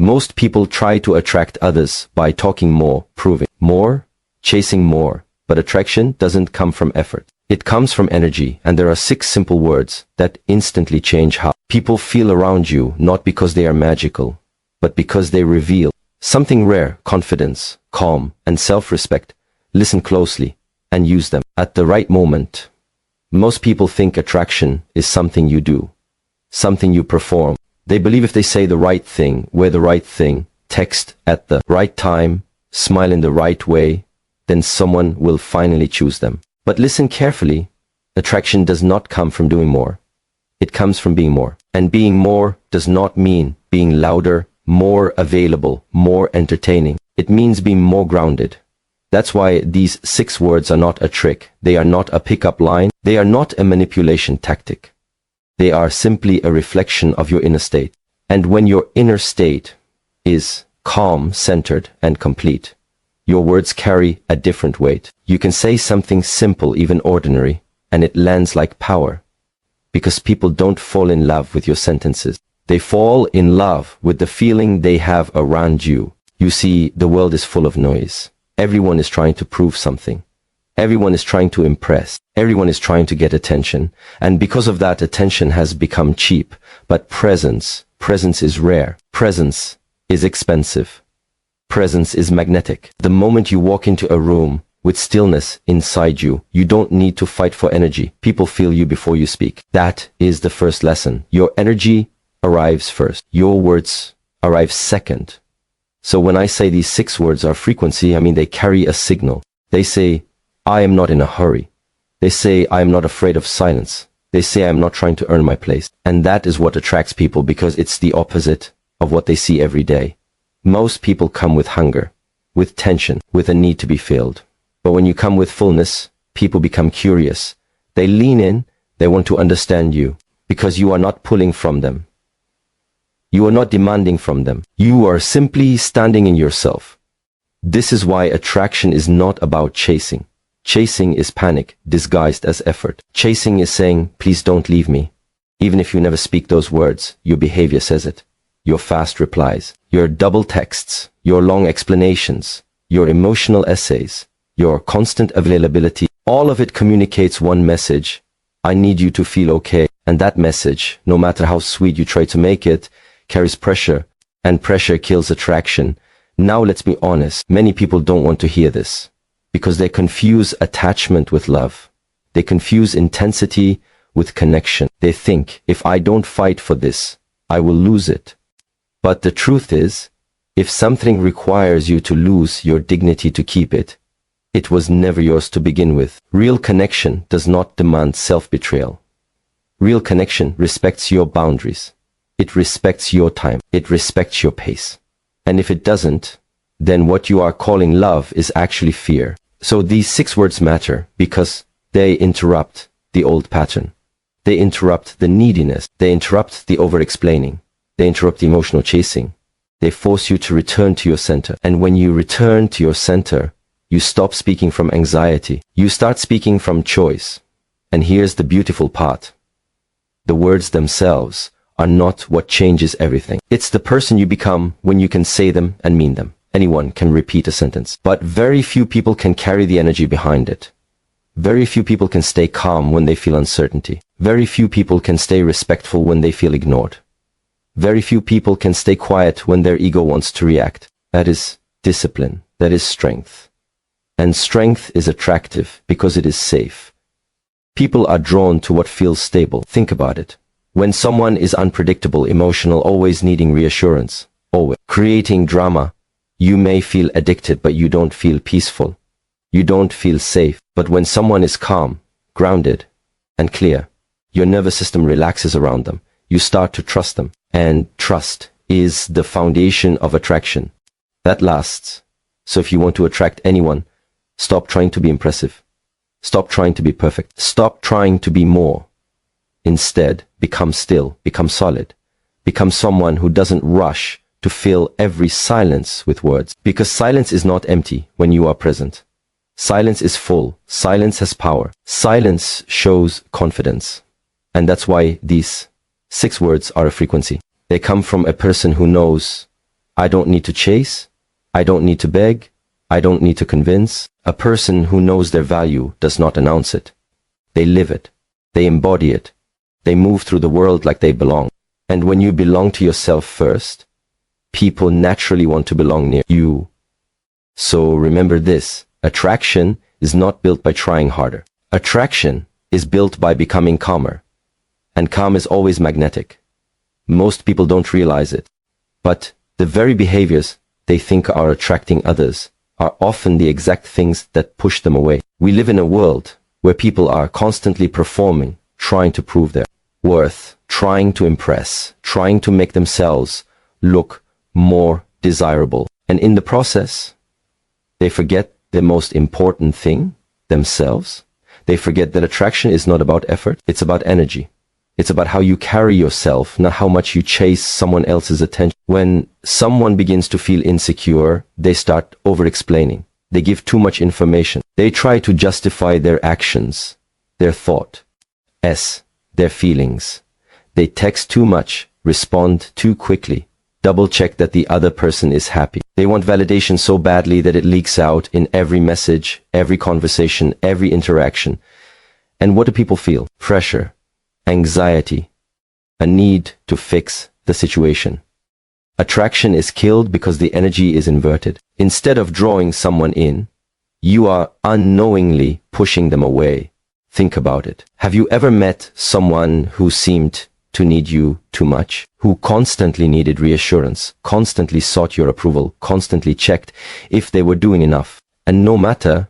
Most people try to attract others by talking more, proving more, chasing more, but attraction doesn't come from effort. It comes from energy, and there are 6 simple words that instantly change how people feel around you, not because they are magical, but because they reveal something rare: confidence, calm, and self-respect. Listen closely and use them at the right moment. Most people think attraction is something you do, something you perform. They believe if they say the right thing, wear the right thing, text at the right time, smile in the right way, then someone will finally choose them. But listen carefully. Attraction does not come from doing more. It comes from being more. And being more does not mean being louder, more available, more entertaining. It means being more grounded. That's why these 6 words are not a trick. They are not a pickup line. They are not a manipulation tactic. They are simply a reflection of your inner state. And when your inner state is calm, centered, and complete, your words carry a different weight. You can say something simple, even ordinary, and it lands like power. Because people don't fall in love with your sentences. They fall in love with the feeling they have around you. You see, the world is full of noise. Everyone is trying to prove something. Everyone is trying to impress. Everyone is trying to get attention. And because of that, attention has become cheap. But presence is rare. Presence is expensive. Presence is magnetic. The moment you walk into a room with stillness inside you, you don't need to fight for energy. People feel you before you speak. That is the first lesson. Your energy arrives first. Your words arrive second. So when I say these 6 words are frequency, I mean they carry a signal. They say, I am not in a hurry. They say, I am not afraid of silence. They say, I am not trying to earn my place. And that is what attracts people, because it's the opposite of what they see every day. Most people come with hunger, with tension, with a need to be filled. But when you come with fullness, people become curious. They lean in, they want to understand you, because you are not pulling from them. You are not demanding from them. You are simply standing in yourself. This is why attraction is not about chasing. Chasing is panic disguised as effort. Chasing is saying, please don't leave me. Even if you never speak those words, your behavior says it. Your fast replies, your double texts, your long explanations, your emotional essays, your constant availability, all of it communicates one message. I need you to feel okay. And that message, no matter how sweet you try to make it, carries pressure, and pressure kills attraction. Now let's be honest, many people don't want to hear this, because they confuse attachment with love. They confuse intensity with connection. They think, if I don't fight for this, I will lose it. But the truth is, if something requires you to lose your dignity to keep it, it was never yours to begin with. Real connection does not demand self-betrayal. Real connection respects your boundaries. It respects your time. It respects your pace. And if it doesn't, then what you are calling love is actually fear. So these 6 words matter because they interrupt the old pattern. They interrupt the neediness. They interrupt the over-explaining. They interrupt the emotional chasing. They force you to return to your center. And when you return to your center, you stop speaking from anxiety. You start speaking from choice. And here's the beautiful part. The words themselves are not what changes everything. It's the person you become when you can say them and mean them. Anyone can repeat a sentence, but very few people can carry the energy behind it. Very few people can stay calm when they feel uncertainty. Very few people can stay respectful when they feel ignored. Very few people can stay quiet when their ego wants to react. That is discipline. That is strength. And strength is attractive because it is safe. People are drawn to what feels stable. Think about it. When someone is unpredictable, emotional, always needing reassurance, always creating drama, you may feel addicted, but you don't feel peaceful. You don't feel safe. But when someone is calm, grounded, and clear, your nervous system relaxes around them. You start to trust them. And trust is the foundation of attraction. That lasts. So if you want to attract anyone, stop trying to be impressive. Stop trying to be perfect. Stop trying to be more. Instead, become still, become solid. Become someone who doesn't rush to fill every silence with words. Because silence is not empty when you are present. Silence is full. Silence has power. Silence shows confidence. And that's why these 6 words are a frequency. They come from a person who knows, I don't need to chase. I don't need to beg. I don't need to convince. A person who knows their value does not announce it. They live it. They embody it. They move through the world like they belong. And when you belong to yourself first, people naturally want to belong near you. So remember this, attraction is not built by trying harder. Attraction is built by becoming calmer. And calm is always magnetic. Most people don't realize it. But the very behaviors they think are attracting others are often the exact things that push them away. We live in a world where people are constantly performing, trying to prove their worth, trying to impress, trying to make themselves look more desirable. And in the process, they forget the most important thing, themselves. They forget that attraction is not about effort, it's about energy. It's about how you carry yourself, not how much you chase someone else's attention. When someone begins to feel insecure, they start over-explaining. They give too much information. They try to justify their actions, their thought, their feelings. They text too much, respond too quickly, double-check that the other person is happy. They want validation so badly that it leaks out in every message, every conversation, every interaction. And what do people feel? Pressure, anxiety, a need to fix the situation. Attraction is killed because the energy is inverted. Instead of drawing someone in, you are unknowingly pushing them away. Think about it. Have you ever met someone who seemed to need you too much, who constantly needed reassurance, constantly sought your approval, constantly checked if they were doing enough? And no matter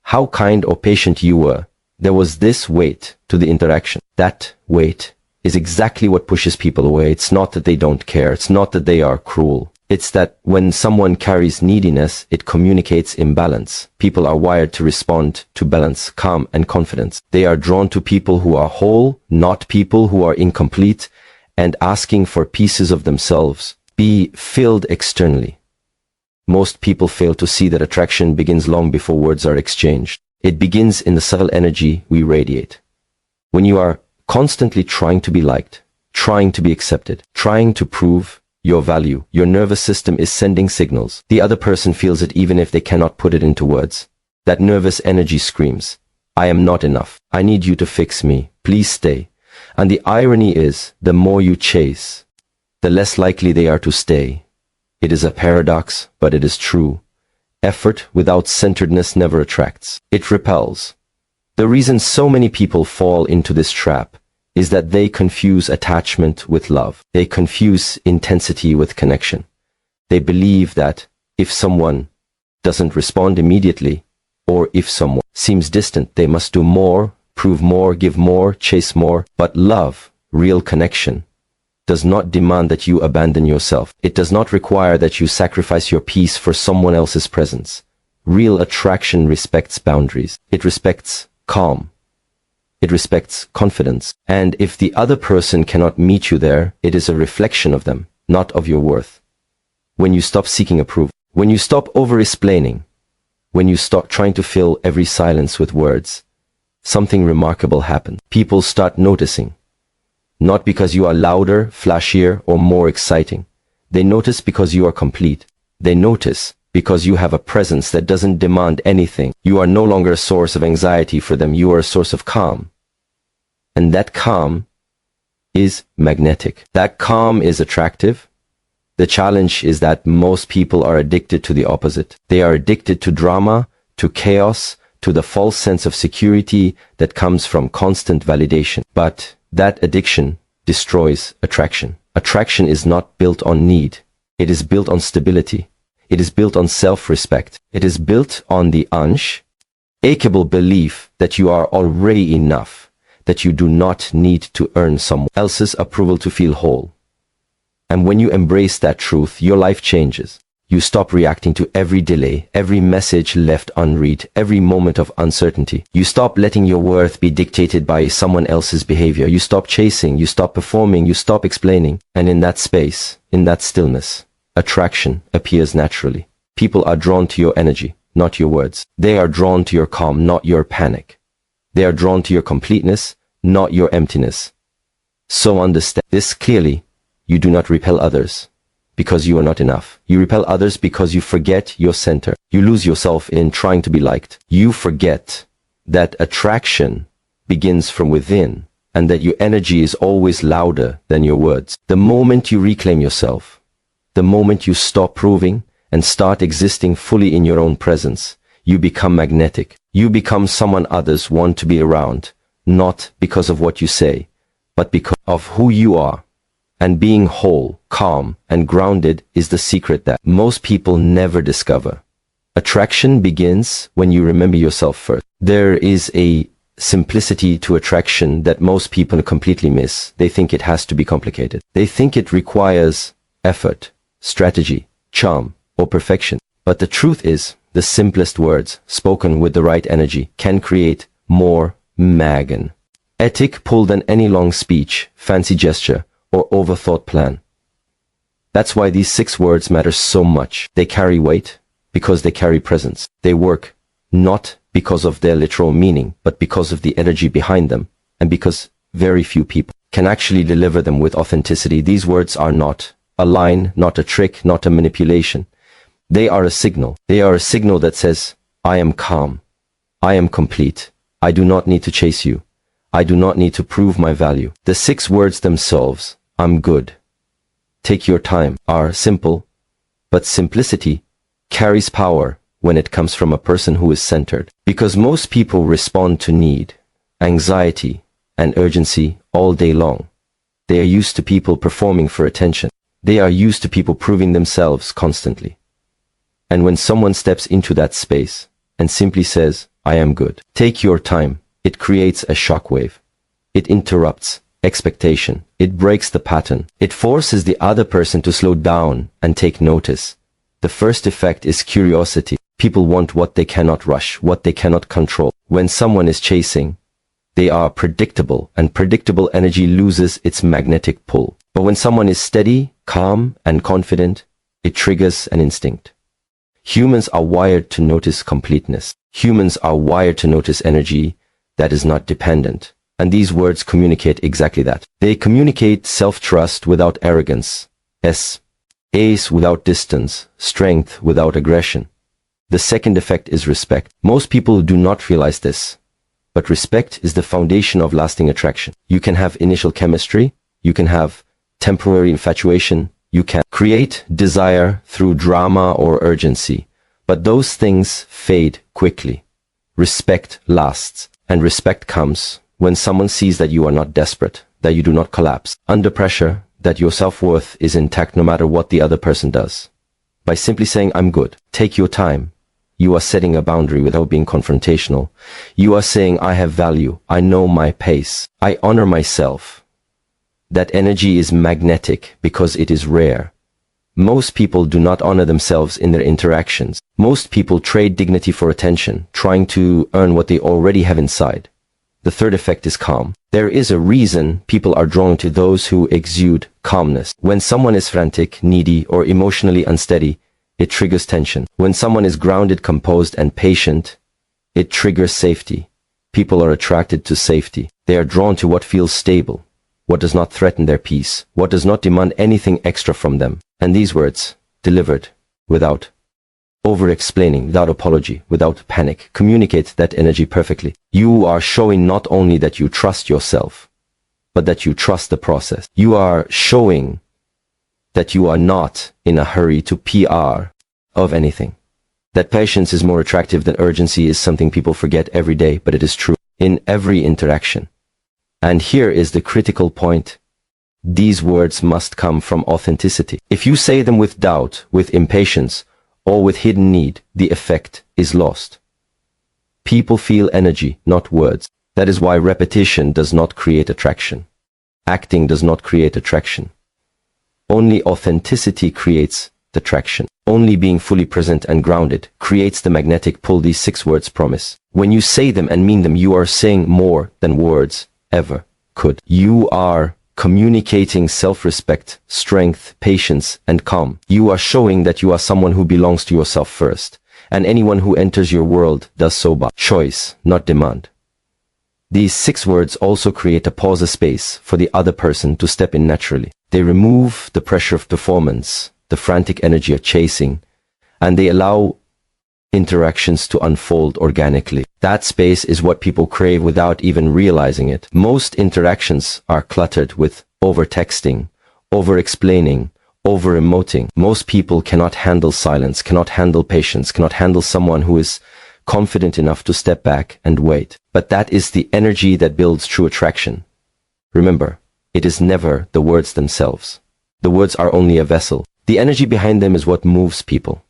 how kind or patient you were, there was this weight to the interaction. That weight is exactly what pushes people away. It's not that they don't care. It's not that they are cruel. It's that when someone carries neediness, it communicates imbalance. People are wired to respond to balance, calm, and confidence. They are drawn to people who are whole, not people who are incomplete and asking for pieces of themselves. Be filled externally. Most people fail to see that attraction begins long before words are exchanged. It begins in the subtle energy we radiate. When you are constantly trying to be liked, trying to be accepted, trying to prove your value, your nervous system is sending signals. The other person feels it even if they cannot put it into words. That nervous energy screams, I am not enough. I need you to fix me. Please stay. And the irony is, the more you chase, the less likely they are to stay. It is a paradox, but it is true. Effort without centeredness never attracts. It repels. The reason so many people fall into this trap is that they confuse attachment with love. They confuse intensity with connection. They believe that if someone doesn't respond immediately, or if someone seems distant, they must do more, prove more, give more, chase more. But love, real connection, does not demand that you abandon yourself. It does not require that you sacrifice your peace for someone else's presence. Real attraction respects boundaries. It respects calm. It respects confidence. And if the other person cannot meet you there, it is a reflection of them, not of your worth. When you stop seeking approval, when you stop over-explaining, when you stop trying to fill every silence with words, something remarkable happens. People start noticing. Not because you are louder, flashier, or more exciting. They notice because you are complete. They notice because you have a presence that doesn't demand anything. You are no longer a source of anxiety for them. You are a source of calm. And that calm is magnetic. That calm is attractive. The challenge is that most people are addicted to the opposite. They are addicted to drama, to chaos, to the false sense of security that comes from constant validation. But that addiction destroys attraction. Attraction is not built on need. It is built on stability. It is built on self-respect. It is built on the unshakable belief that you are already enough, that you do not need to earn someone else's approval to feel whole. And when you embrace that truth, your life changes. You stop reacting to every delay, every message left unread, every moment of uncertainty. You stop letting your worth be dictated by someone else's behavior. You stop chasing, you stop performing, you stop explaining. And in that space, in that stillness, attraction appears naturally. People are drawn to your energy, not your words. They are drawn to your calm, not your panic. They are drawn to your completeness, not your emptiness. So understand this clearly. You do not repel others, because you are not enough. You repel others because you forget your center. You lose yourself in trying to be liked. You forget that attraction begins from within and that your energy is always louder than your words. The moment you reclaim yourself, the moment you stop proving and start existing fully in your own presence, you become magnetic. You become someone others want to be around, not because of what you say, but because of who you are. And being whole, calm, and grounded is the secret that most people never discover. Attraction begins when you remember yourself first. There is a simplicity to attraction that most people completely miss. They think it has to be complicated. They think it requires effort, strategy, charm, or perfection. But the truth is, the simplest words, spoken with the right energy, can create more magnetic pull than any long speech, fancy gesture, or overthought plan. That's why these 6 words matter so much. They carry weight because they carry presence. They work not because of their literal meaning, but because of the energy behind them, and because very few people can actually deliver them with authenticity. These words are not a line, not a trick, not a manipulation. They are a signal. They are a signal that says, I am calm. I am complete. I do not need to chase you. I do not need to prove my value. The 6 words themselves, I'm good, take your time, are simple, but simplicity carries power when it comes from a person who is centered. Because most people respond to need, anxiety, and urgency all day long. They are used to people performing for attention. They are used to people proving themselves constantly. And when someone steps into that space and simply says, I am good, take your time, it creates a shockwave. It interrupts expectation. It breaks the pattern. It forces the other person to slow down and take notice. The first effect is curiosity. People want what they cannot rush, what they cannot control. When someone is chasing, they are predictable, and predictable energy loses its magnetic pull. But when someone is steady, calm, and confident, it triggers an instinct. Humans are wired to notice completeness. Humans are wired to notice energy that is not dependent. And these words communicate exactly that. They communicate self-trust without arrogance, ace without distance, strength without aggression. The second effect is respect. Most people do not realize this, but respect is the foundation of lasting attraction. You can have initial chemistry, you can have temporary infatuation, you can create desire through drama or urgency, but those things fade quickly. Respect lasts, and respect comes when someone sees that you are not desperate, that you do not collapse under pressure, that your self-worth is intact no matter what the other person does. By simply saying, I'm good, take your time, you are setting a boundary without being confrontational. You are saying, I have value, I know my pace, I honor myself. That energy is magnetic because it is rare. Most people do not honor themselves in their interactions. Most people trade dignity for attention, trying to earn what they already have inside. The third effect is calm. There is a reason people are drawn to those who exude calmness. When someone is frantic, needy, or emotionally unsteady, it triggers tension. When someone is grounded, composed, and patient, it triggers safety. People are attracted to safety. They are drawn to what feels stable, what does not threaten their peace, what does not demand anything extra from them. And these words, delivered without over-explaining, without apology, without panic, communicate that energy perfectly. You are showing not only that you trust yourself, but that you trust the process. You are showing that you are not in a hurry to PR of anything. That patience is more attractive than urgency is something people forget every day, but it is true in every interaction. And here is the critical point. These words must come from authenticity. If you say them with doubt, with impatience, or with hidden need, the effect is lost. People feel energy, not words. That is why repetition does not create attraction. Acting does not create attraction. Only authenticity creates the attraction. Only being fully present and grounded creates the magnetic pull these 6 words promise. When you say them and mean them, you are saying more than words ever could. You are communicating self-respect, strength, patience, and calm. You are showing that you are someone who belongs to yourself first, and anyone who enters your world does so by choice, not demand. These 6 words also create a pause, a space for the other person to step in naturally. They remove the pressure of performance the frantic energy of chasing, and they allow interactions to unfold organically. That space is what people crave without even realizing it. Most interactions are cluttered with over-texting, over-explaining, over-emoting. Most people cannot handle silence, cannot handle patience, cannot handle someone who is confident enough to step back and wait. But that is the energy that builds true attraction. Remember, it is never the words themselves. The words are only a vessel. The energy behind them is what moves people.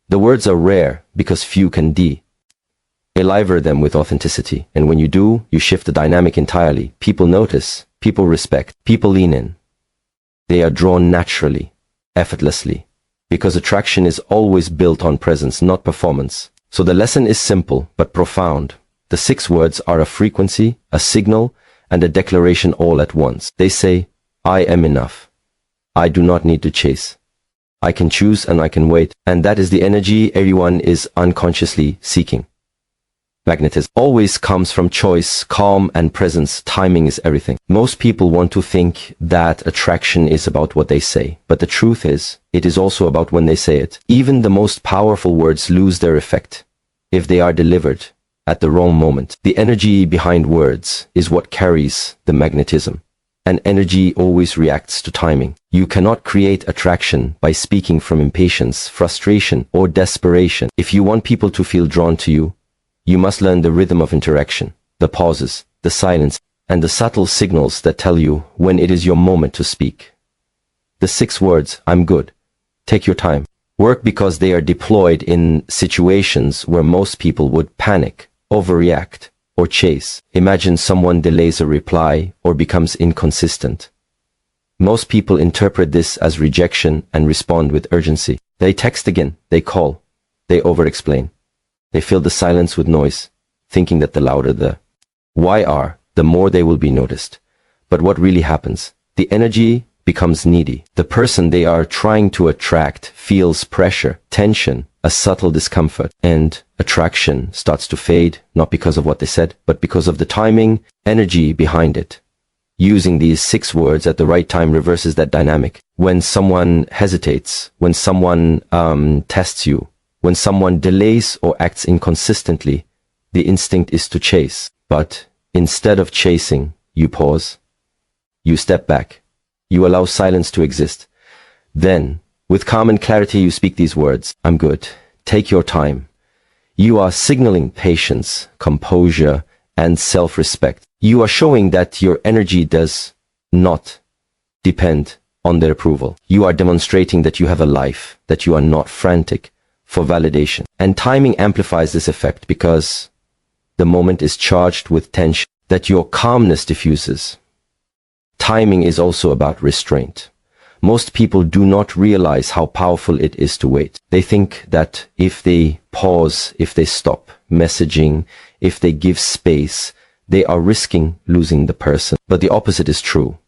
The words are rare because few can deliver them with authenticity. And when you do, you shift the dynamic entirely. People notice, people respect, people lean in. They are drawn naturally, effortlessly, because attraction is always built on presence, not performance. So the lesson is simple but profound. The 6 words are a frequency, a signal, and a declaration all at once. They say, I am enough. I do not need to chase. I can choose and I can wait. And that is the energy everyone is unconsciously seeking. Magnetism always comes from choice, calm, and presence. Timing is everything. Most people want to think that attraction is about what they say, but the truth is, it is also about when they say it. Even the most powerful words lose their effect if they are delivered at the wrong moment. The energy behind words is what carries the magnetism, and energy always reacts to timing. You cannot create attraction by speaking from impatience, frustration, or desperation. If you want people to feel drawn to you, you must learn the rhythm of interaction, the pauses, the silence, and the subtle signals that tell you when it is your moment to speak. The 6 words, I'm good, take your time, work because they are deployed in situations where most people would panic, overreact, or chase. Imagine someone delays a reply or becomes inconsistent. Most people interpret this as rejection and respond with urgency. They text again, they call, they over-explain. They fill the silence with noise, thinking that the louder the why are, the more they will be noticed. But what really happens? The energy becomes needy. The person they are trying to attract feels pressure, tension, a subtle discomfort, and attraction starts to fade, not because of what they said, but because of the timing, energy behind it. Using these 6 words at the right time reverses that dynamic. When someone hesitates, when someone tests you, when someone delays or acts inconsistently, the instinct is to chase. But instead of chasing, you pause. You step back. You allow silence to exist. Then, with calm and clarity, you speak these words. I'm good. Take your time. You are signaling patience, composure, and self-respect. You are showing that your energy does not depend on their approval. You are demonstrating that you have a life, that you are not frantic for validation. And timing amplifies this effect because the moment is charged with tension that your calmness diffuses. Timing is also about restraint. Most people do not realize how powerful it is to wait. They think that if they pause, if they stop messaging, if they give space, they are risking losing the person. But the opposite is true.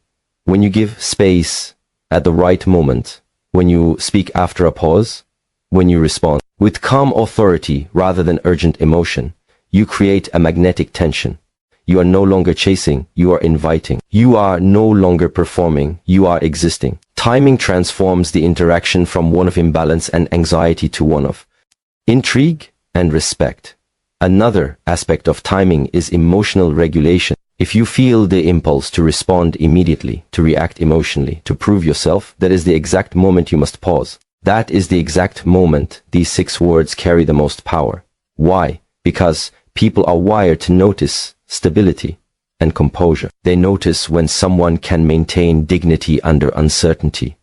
When you give space at the right moment, when you speak after a pause, when you respond with calm authority rather than urgent emotion, you create a magnetic tension. You are no longer chasing, you are inviting. You are no longer performing, you are existing. Timing transforms the interaction from one of imbalance and anxiety to one of intrigue and respect. Another aspect of timing is emotional regulation. If you feel the impulse to respond immediately, to react emotionally, to prove yourself, that is the exact moment you must pause. That is the exact moment these 6 words carry the most power. Why? Because people are wired to notice stability and composure. They notice when someone can maintain dignity under uncertainty.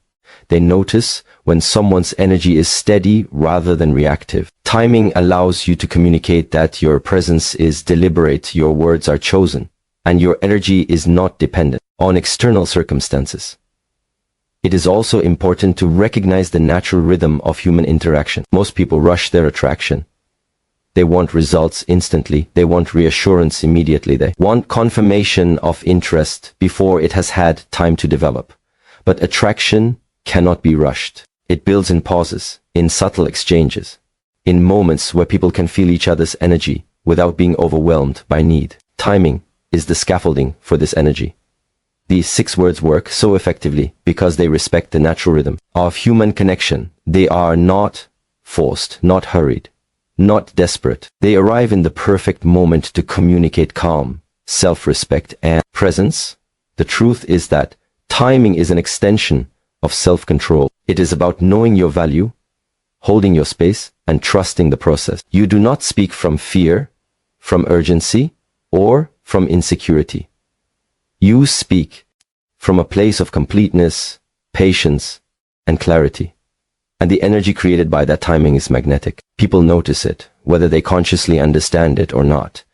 They notice when someone's energy is steady rather than reactive. Timing allows you to communicate that your presence is deliberate, your words are chosen, and your energy is not dependent on external circumstances. It is also important to recognize the natural rhythm of human interaction. Most people rush their attraction. They want results instantly. They want reassurance immediately. They want confirmation of interest before it has had time to develop. But attraction cannot be rushed. It builds in pauses, in subtle exchanges, in moments where people can feel each other's energy without being overwhelmed by need. Timing is the scaffolding for this energy. These 6 words work so effectively because they respect the natural rhythm of human connection. They are not forced, not hurried, not desperate. They arrive in the perfect moment to communicate calm, self-respect, and presence. The truth is that timing is an extension of self-control. It is about knowing your value, holding your space, and trusting the process. You do not speak from fear, from urgency, or from insecurity. You speak from a place of completeness, patience, and clarity. And the energy created by that timing is magnetic. People notice it, whether they consciously understand it or not.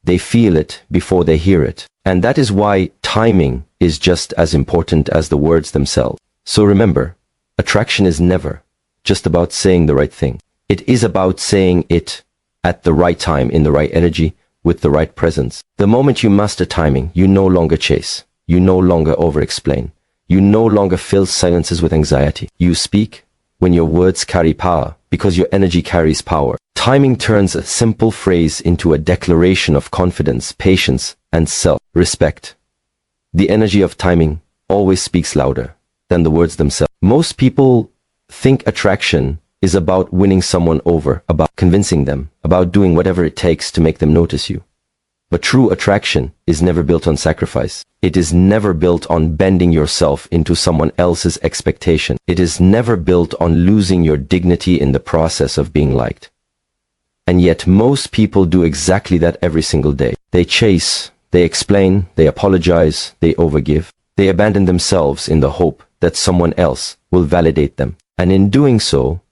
They feel it before they hear it. And that is why timing is just as important as the words themselves. So remember, attraction is never just about saying the right thing. It is about saying it at the right time, in the right energy, with the right presence. The moment you master timing, you no longer chase. You no longer over-explain. You no longer fill silences with anxiety. You speak when your words carry power, because your energy carries power. Timing turns a simple phrase into a declaration of confidence, patience, and self-respect. The energy of timing always speaks louder than the words themselves. Most people think attraction is about winning someone over, about convincing them, about doing whatever it takes to make them notice you. But true attraction is never built on sacrifice. It is never built on bending yourself into someone else's expectation. It is never built on losing your dignity in the process of being liked. And yet most people do exactly that every single day. They chase, they explain, they apologize, they overgive. They abandon themselves in the hope that someone else will validate them. And in doing so,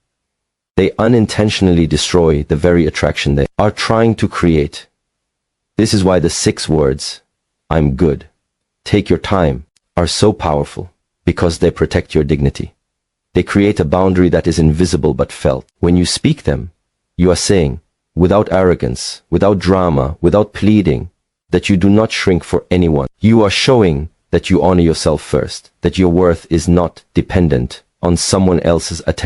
they unintentionally destroy the very attraction they are trying to create. This is why the 6 words, "I'm good, take your time," are so powerful, because they protect your dignity. They create a boundary that is invisible but felt. When you speak them, you are saying, without arrogance, without drama, without pleading, that you do not shrink for anyone. You are showing that you honor yourself first, that your worth is not dependent on someone else's attention.